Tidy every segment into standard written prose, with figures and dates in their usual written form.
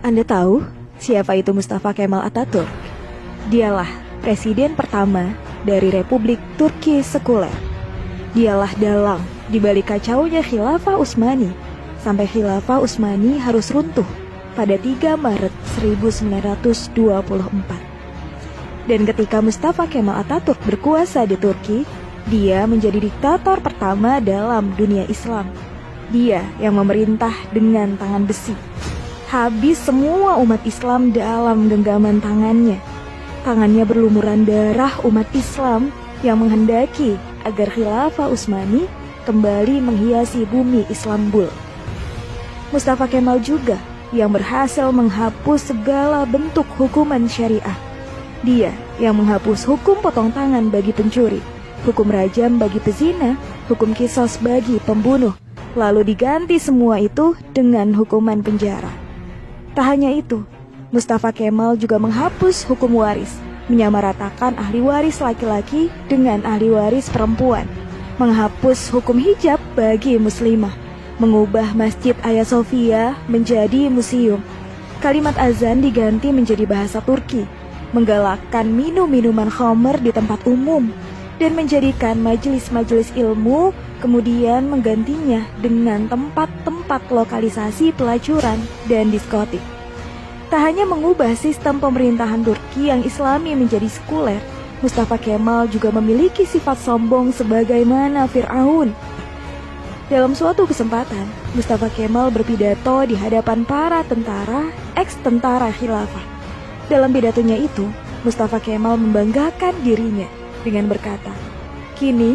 Anda tahu siapa itu Mustafa Kemal Atatürk? Dialah presiden pertama dari Republik Turki sekuler. Dialah dalang di balik kacaunya Khilafah Utsmani, sampai Khilafah Utsmani harus runtuh pada 3 Maret 1924. Dan ketika Mustafa Kemal Atatürk berkuasa di Turki, dia menjadi diktator pertama dalam dunia Islam. Dia yang memerintah dengan tangan besi. Habis semua umat Islam dalam genggaman tangannya. Tangannya berlumuran darah umat Islam yang menghendaki agar Khilafah Utsmani kembali menghiasi bumi Istanbul. Mustafa Kemal juga yang berhasil menghapus segala bentuk hukuman syariah. Dia yang menghapus hukum potong tangan bagi pencuri, hukum rajam bagi pezina, hukum qisas bagi pembunuh, lalu diganti semua itu dengan hukuman penjara. Tak hanya itu, Mustafa Kemal juga menghapus hukum waris, menyamaratakan ahli waris laki-laki dengan ahli waris perempuan, menghapus hukum hijab bagi muslimah, mengubah Masjid Hagia Sophia menjadi museum. Kalimat azan diganti menjadi bahasa Turki, menggalakkan minum-minuman khamr di tempat umum, dan menjadikan majelis-majelis ilmu, kemudian menggantinya dengan tempat-tempat lokalisasi pelacuran dan diskotik. Tak hanya mengubah sistem pemerintahan Turki yang islami menjadi sekuler, Mustafa Kemal juga memiliki sifat sombong sebagaimana Fir'aun. Dalam suatu kesempatan, Mustafa Kemal berpidato di hadapan para tentara, ex-tentara khilafah. Dalam pidatonya itu, Mustafa Kemal membanggakan dirinya dengan berkata, "Kini,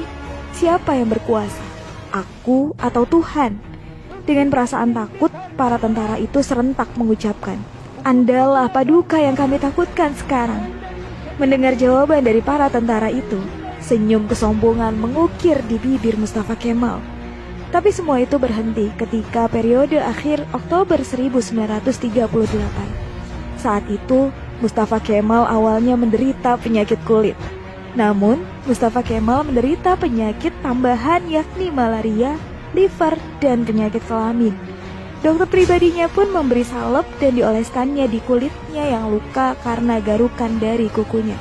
siapa yang berkuasa? Aku atau Tuhan?" Dengan perasaan takut, para tentara itu serentak mengucapkan, "Andalah paduka yang kami takutkan sekarang." Mendengar jawaban dari para tentara itu, senyum kesombongan mengukir di bibir Mustafa Kemal. Tapi semua itu berhenti ketika periode akhir Oktober 1938. Saat itu, Mustafa Kemal awalnya menderita penyakit kulit. Namun, Mustafa Kemal menderita penyakit tambahan yakni malaria, liver, dan penyakit kelamin. Dokter pribadinya pun memberi salep dan dioleskannya di kulitnya yang luka karena garukan dari kukunya.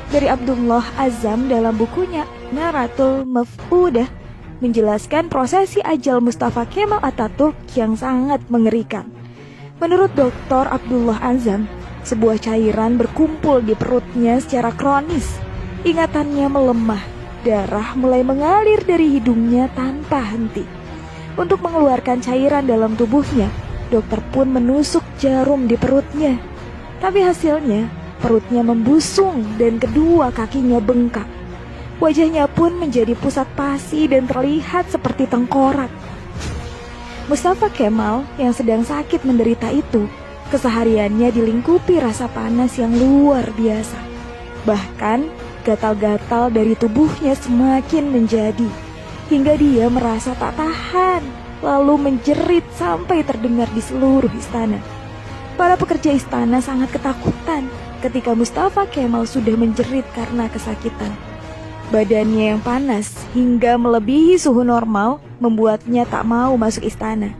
Dari Abdullah Azzam dalam bukunya Naratul Maf'udah menjelaskan prosesi ajal Mustafa Kemal Atatürk yang sangat mengerikan. Menurut Dr. Abdullah Azzam, sebuah cairan berkumpul di perutnya secara kronis. Ingatannya melemah, darah mulai mengalir dari hidungnya tanpa henti. Untuk mengeluarkan cairan dalam tubuhnya, dokter pun menusuk jarum di perutnya. Tapi hasilnya, perutnya membusung dan kedua kakinya bengkak. Wajahnya pun menjadi pusat pasi dan terlihat seperti tengkorak. Mustafa Kemal yang sedang sakit menderita itu, kesehariannya dilingkupi rasa panas yang luar biasa. Bahkan, gatal-gatal dari tubuhnya semakin menjadi, hingga dia merasa tak tahan, lalu menjerit sampai terdengar di seluruh istana. Para pekerja istana sangat ketakutan ketika Mustafa Kemal sudah menjerit karena kesakitan. Badannya yang panas hingga melebihi suhu normal membuatnya tak mau masuk istana.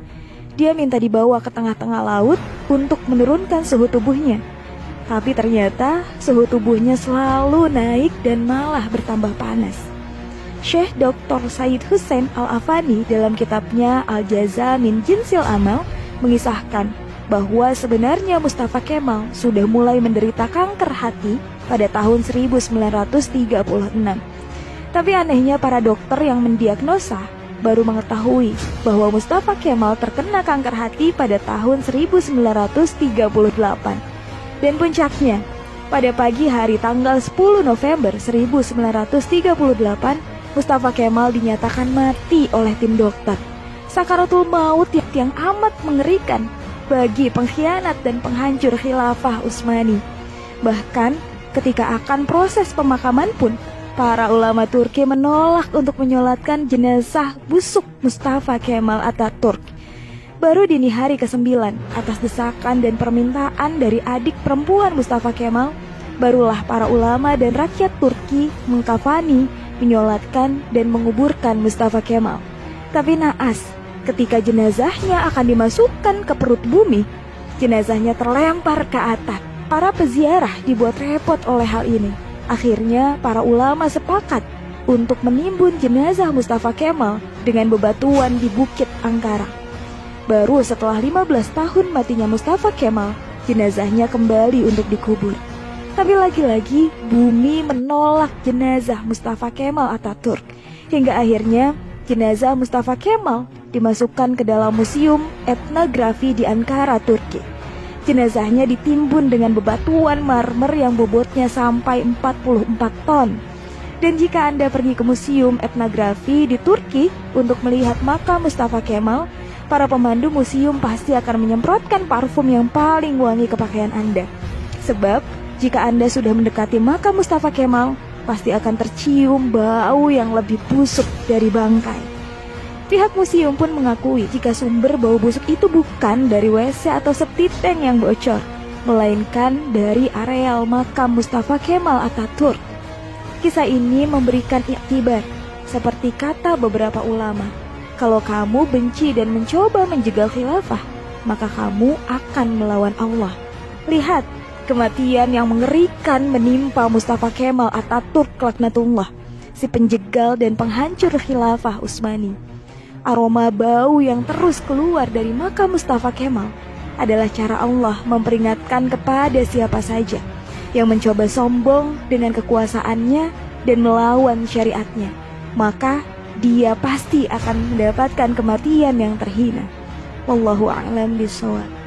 Dia minta dibawa ke tengah-tengah laut untuk menurunkan suhu tubuhnya. Tapi ternyata suhu tubuhnya selalu naik dan malah bertambah panas. Syekh Dr. Said Hussein Al-Afani dalam kitabnya Al-Jaza min Jinsil Amal mengisahkan bahwa sebenarnya Mustafa Kemal sudah mulai menderita kanker hati pada tahun 1936. Tapi anehnya para dokter yang mendiagnosa baru mengetahui bahwa Mustafa Kemal terkena kanker hati pada tahun 1938. Dan puncaknya, pada pagi hari tanggal 10 November 1938, Mustafa Kemal dinyatakan mati oleh tim dokter. Sakaratul maut yang amat mengerikan bagi pengkhianat dan penghancur Khilafah Utsmani. Bahkan, ketika akan proses pemakaman pun, para ulama Turki menolak untuk menyolatkan jenazah busuk Mustafa Kemal Atatürk. Baru dini hari ke-9, atas desakan dan permintaan dari adik perempuan Mustafa Kemal, barulah para ulama dan rakyat Turki mengkafani, menyolatkan, dan menguburkan Mustafa Kemal. Tapi naas, ketika jenazahnya akan dimasukkan ke perut bumi, Jenazahnya terlempar ke atap. Para peziarah dibuat repot oleh hal ini. Akhirnya para ulama sepakat untuk menimbun jenazah Mustafa Kemal dengan bebatuan di Bukit Angkara. Baru setelah 15 tahun matinya Mustafa Kemal, jenazahnya kembali untuk dikubur. Tapi lagi-lagi bumi menolak jenazah Mustafa Kemal Atatürk. Hingga akhirnya jenazah Mustafa Kemal dimasukkan ke dalam museum etnografi di Ankara, Turki. Jenazahnya ditimbun dengan bebatuan marmer yang bobotnya sampai 44 ton. Dan jika Anda pergi ke museum etnografi di Turki untuk melihat makam Mustafa Kemal, para pemandu museum pasti akan menyemprotkan parfum yang paling wangi ke pakaian Anda. Sebab jika Anda sudah mendekati makam Mustafa Kemal, pasti akan tercium bau yang lebih busuk dari bangkai. Pihak museum pun mengakui jika sumber bau busuk itu bukan dari WC atau septic tank yang bocor, melainkan dari areal makam Mustafa Kemal Atatürk. Kisah ini memberikan iktibar, seperti kata beberapa ulama, kalau kamu benci dan mencoba menjegal khilafah, maka kamu akan melawan Allah. Lihat, kematian yang mengerikan menimpa Mustafa Kemal Atatürk laknatullah, si penjegal dan penghancur khilafah Utsmani. Aroma bau yang terus keluar dari makam Mustafa Kemal adalah cara Allah memperingatkan kepada siapa saja yang mencoba sombong dengan kekuasaannya dan melawan syariatnya, maka dia pasti akan mendapatkan kematian yang terhina. Wallahu a'lam bishawab.